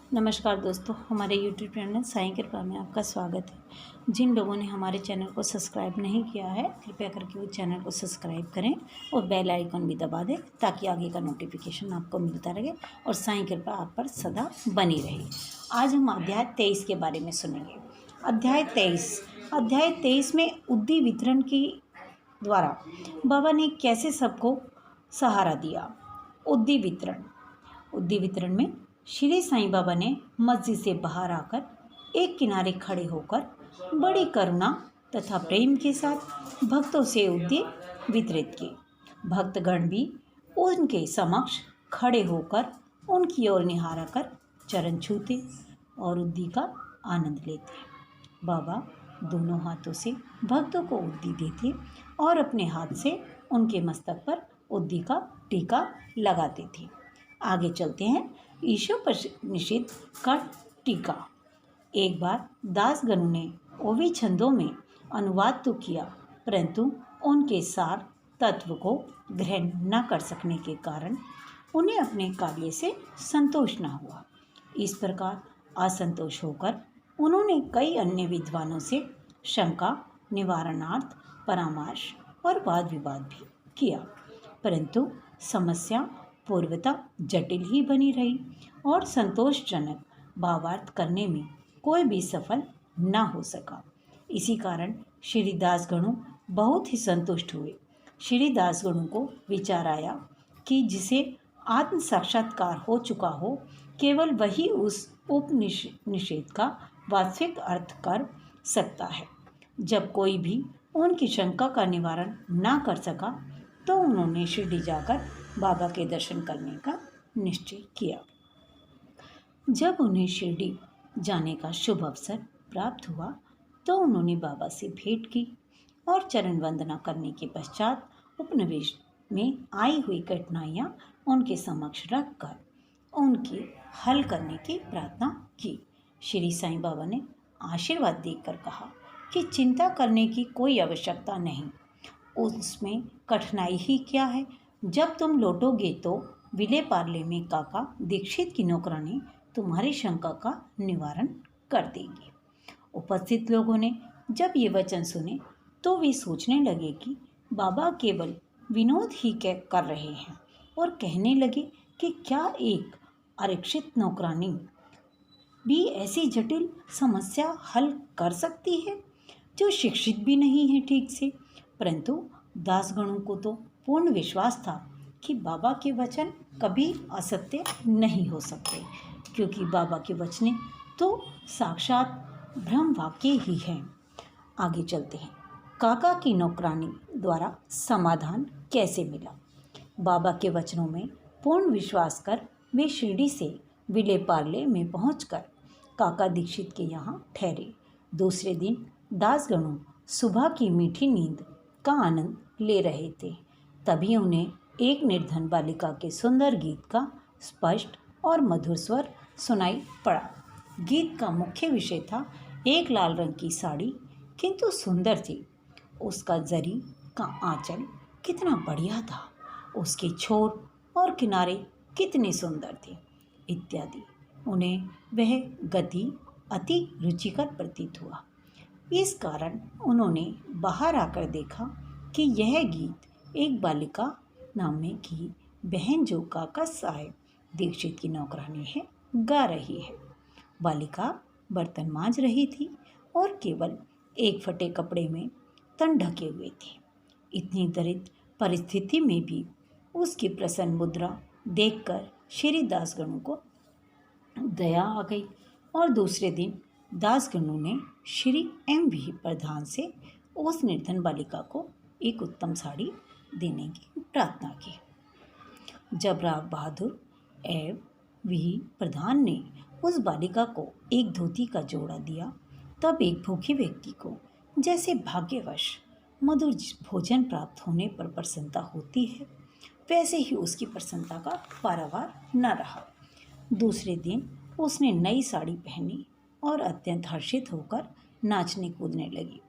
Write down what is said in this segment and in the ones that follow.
नमस्कार दोस्तों, हमारे यूट्यूब चैनल साईं कृपा में आपका स्वागत है। जिन लोगों ने हमारे चैनल को सब्सक्राइब नहीं किया है, कृपया करके वो चैनल को सब्सक्राइब करें और बेल आइकन भी दबा दें ताकि आगे का नोटिफिकेशन आपको मिलता रहे और साईं कृपा आप पर सदा बनी रहे। आज हम अध्याय 23 के बारे में सुनेंगे। अध्याय 23 में उद्दी वितरण की द्वारा बाबा ने कैसे सबको सहारा दिया। उद्दी वितरण में श्री साईं बाबा ने मस्जिद से बाहर आकर एक किनारे खड़े होकर बड़ी करुणा तथा प्रेम के साथ भक्तों से उद्दी वितरित की। भक्तगण भी उनके समक्ष खड़े होकर उनकी ओर निहारा कर चरण छूते और उद्दी का आनंद लेते। बाबा दोनों हाथों से भक्तों को उद्दी देते और अपने हाथ से उनके मस्तक पर उद्दी का टीका लगाते थे। आगे चलते हैं। ईशोपनिषद का टीका। एक बार दासगणों ने ओवी छंदों में अनुवाद तो किया, परंतु उनके सार तत्व को ग्रहण न कर सकने के कारण उन्हें अपने कार्य से संतोष न हुआ। इस प्रकार असंतोष होकर उन्होंने कई अन्य विद्वानों से शंका निवारणार्थ परामर्श और वाद विवाद भी किया, परंतु समस्या पूर्वतः जटिल ही बनी रही और संतोषजनक भावार्थ करने में कोई भी सफल न हो सका। इसी कारण श्री दासगणों बहुत ही संतुष्ट हुए। श्री दासगणों को विचार आया कि जिसे आत्म साक्षात्कार हो चुका हो, केवल वही उस उपनिषद का वास्तविक अर्थ कर सकता है। जब कोई भी उनकी शंका का निवारण न कर सका तो उन्होंने शिरडी जाकर बाबा के दर्शन करने का निश्चय किया। जब उन्हें शिरडी जाने का शुभ अवसर प्राप्त हुआ तो उन्होंने बाबा से भेंट की और चरण वंदना करने के पश्चात उपनिवेश में आई हुई कठिनाइयाँ उनके समक्ष रखकर उनके हल करने की प्रार्थना की। श्री साईं बाबा ने आशीर्वाद देकर कहा कि चिंता करने की कोई आवश्यकता नहीं, उसमें कठिनाई ही क्या है। जब तुम लौटोगे तो विले पार्ले में काका दीक्षित की नौकरानी तुम्हारी शंका का निवारण कर देगी। उपस्थित लोगों ने जब ये वचन सुने तो वे सोचने लगे कि बाबा केवल विनोद ही कर रहे हैं और कहने लगे कि क्या एक अशिक्षित नौकरानी भी ऐसी जटिल समस्या हल कर सकती है जो शिक्षित भी नहीं है ठीक से। परंतु दासगणों को तो पूर्ण विश्वास था कि बाबा के वचन कभी असत्य नहीं हो सकते, क्योंकि बाबा के वचने तो साक्षात ब्रह्म वाक्य ही हैं। आगे चलते हैं। काका की नौकरानी द्वारा समाधान कैसे मिला। बाबा के वचनों में पूर्ण विश्वास कर वे शिरडी से विले पार्ले में पहुंचकर काका दीक्षित के यहाँ ठहरे। दूसरे दिन दासगणों सुबह की मीठी नींद का आनंद ले रहे थे, तभी उन्हें एक निर्धन बालिका के सुंदर गीत का स्पष्ट और मधुर स्वर सुनाई पड़ा। गीत का मुख्य विषय था एक लाल रंग की साड़ी किंतु सुंदर थी, उसका जरी का आंचल कितना बढ़िया था, उसके छोर और किनारे कितने सुंदर थे इत्यादि। उन्हें वह गति अति रुचिकर प्रतीत हुआ। इस कारण उन्होंने बाहर आकर देखा कि यह गीत एक बालिका नाम की बहन जो काका साहेब दीक्षित की नौकरानी है गा रही है। बालिका बर्तन मांज रही थी और केवल एक फटे कपड़े में तन ढके हुए थे। इतनी दरिद्र परिस्थिति में भी उसकी प्रसन्न मुद्रा देखकर श्री दासगणों को दया आ गई और दूसरे दिन दासगणों ने श्री M.V. प्रधान से उस निर्धन बालिका को एक उत्तम साड़ी देने की प्रार्थना की। जब राव बहादुर M.V. प्रधान ने उस बालिका को एक धोती का जोड़ा दिया, तब एक भूखे व्यक्ति को जैसे भाग्यवश मधुर भोजन प्राप्त होने पर प्रसन्नता होती है, वैसे ही उसकी प्रसन्नता का पारावार न रहा। दूसरे दिन उसने नई साड़ी पहनी और अत्यंत हर्षित होकर नाचने कूदने लगी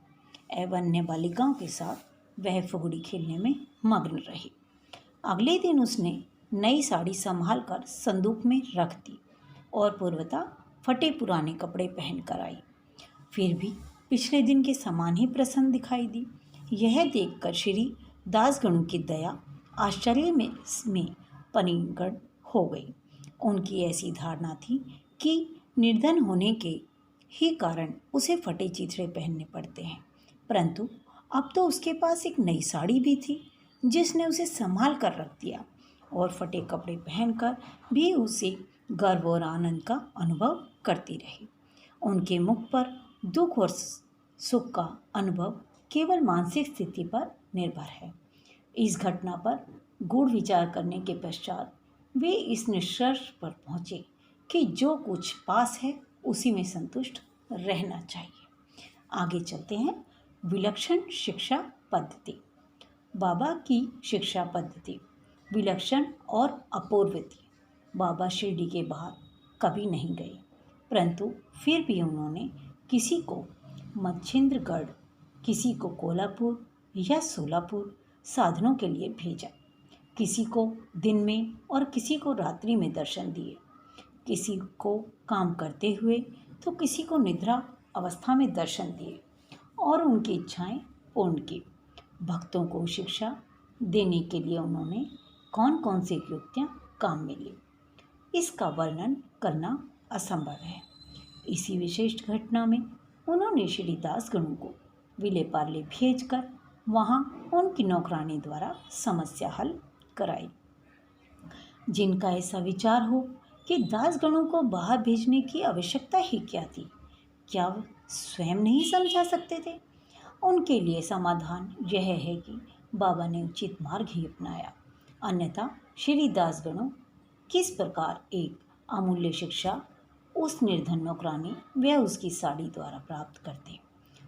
एवं अन्य बालिकाओं के साथ वह फुगड़ी खेलने में मग्न रही। अगले दिन उसने नई साड़ी संभाल कर संदूक में रख दी और पूर्वता फटे पुराने कपड़े पहनकर आई। फिर भी पिछले दिन के समान ही प्रसन्न दिखाई दी। यह देखकर श्री दासगणु की दया आश्चर्य में परिगण हो गई। उनकी ऐसी धारणा थी कि निर्धन होने के ही कारण उसे फटे चिथड़े पहनने पड़ते हैं, परंतु अब तो उसके पास एक नई साड़ी भी थी जिसने उसे संभाल कर रख दिया और फटे कपड़े पहनकर भी उसे गर्व और आनंद का अनुभव करती रही। उनके मुख पर दुख और सुख का अनुभव केवल मानसिक स्थिति पर निर्भर है। इस घटना पर गूढ़ विचार करने के पश्चात वे इस निष्कर्ष पर पहुँचे कि जो कुछ पास है उसी में संतुष्ट रहना चाहिए। आगे चलते हैं। विलक्षण शिक्षा पद्धति। बाबा की शिक्षा पद्धति विलक्षण और अपूर्व थी। बाबा शिरडी के बाहर कभी नहीं गए, परंतु फिर भी उन्होंने किसी को मच्छिंद्रगढ़, किसी को कोल्हापुर या सोलापुर साधनों के लिए भेजा। किसी को दिन में और किसी को रात्रि में दर्शन दिए। किसी को काम करते हुए तो किसी को निद्रा अवस्था में दर्शन दिए और उनकी इच्छाएं पूर्ण की। भक्तों को शिक्षा देने के लिए उन्होंने कौन कौन सी युक्तियाँ काम में ली, इसका वर्णन करना असंभव है। इसी विशिष्ट घटना में उन्होंने श्री दासगणु को विले पार्ले भेजकर वहाँ उनकी नौकरानी द्वारा समस्या हल कराई। जिनका ऐसा विचार हो कि दासगणों को बाहर भेजने की आवश्यकता ही क्या थी, क्या वे स्वयं नहीं समझा सकते थे? उनके लिए समाधान यह है कि बाबा ने उचित मार्ग ही अपनाया, अन्यथा श्री दासगणों किस प्रकार एक अमूल्य शिक्षा उस निर्धन नौकरानी व उसकी साड़ी द्वारा प्राप्त करते,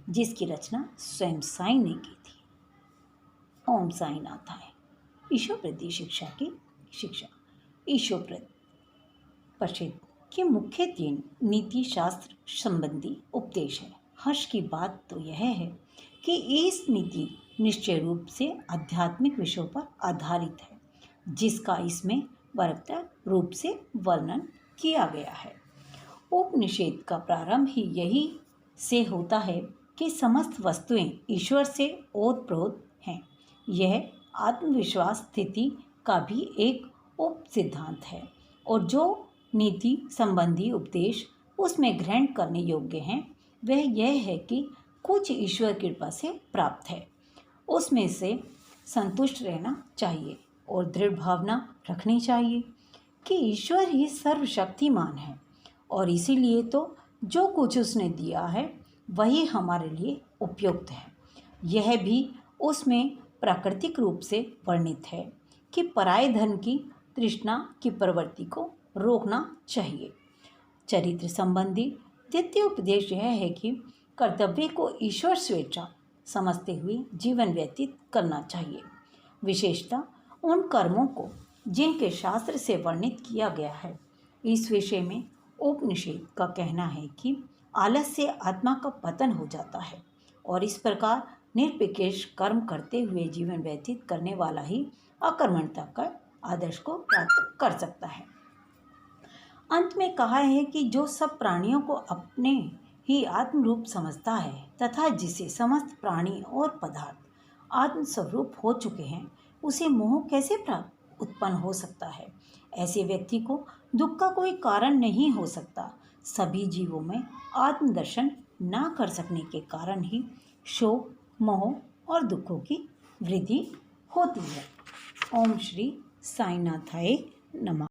जिसकी रचना स्वयं साईं ने की थी। ओम साई नाथाय। ईशोप्रति शिक्षा की शिक्षा। ईशोप्रति परिषद के मुख्य 3 नीति शास्त्र संबंधी उपदेश है। हर्ष की बात तो यह है कि इस नीति निश्चय रूप से आध्यात्मिक विषयों पर आधारित है, जिसका इसमें बरकरार रूप से वर्णन किया गया है। उपनिषद का प्रारंभ ही यही से होता है कि समस्त वस्तुएं ईश्वर से ओतप्रोत हैं। यह आत्मविश्वास स्थिति का भी एक उप सिद्धांत है और जो नीति संबंधी उपदेश उसमें ग्रहण करने योग्य हैं वह यह है कि कुछ ईश्वर कृपा से प्राप्त है, उसमें से संतुष्ट रहना चाहिए और दृढ़ भावना रखनी चाहिए कि ईश्वर ही सर्वशक्तिमान है और इसीलिए तो जो कुछ उसने दिया है वही हमारे लिए उपयुक्त है। यह भी उसमें प्राकृतिक रूप से वर्णित है कि पराये धन की तृष्णा की प्रवृत्ति को रोकना चाहिए। चरित्र संबंधी द्वितीय उपदेश यह है कि कर्तव्य को ईश्वर स्वेच्छा समझते हुए जीवन व्यतीत करना चाहिए, विशेषतः उन कर्मों को जिनके शास्त्र से वर्णित किया गया है। इस विषय में उपनिषद का कहना है कि आलस से आत्मा का पतन हो जाता है और इस प्रकार निरपेक्ष कर्म करते हुए जीवन व्यतीत करने वाला ही अकर्मण्यता का आदर्श को प्राप्त कर सकता है। अंत में कहा है कि जो सब प्राणियों को अपने ही आत्म रूप समझता है तथा जिसे समस्त प्राणी और पदार्थ आत्म स्वरूप हो चुके हैं, उसे मोह कैसे प्राप्त उत्पन्न हो सकता है? ऐसे व्यक्ति को दुख का कोई कारण नहीं हो सकता। सभी जीवों में आत्मदर्शन ना कर सकने के कारण ही शोक, मोह और दुखों की वृद्धि होती है। ओम श्री साईनाथाय नमः।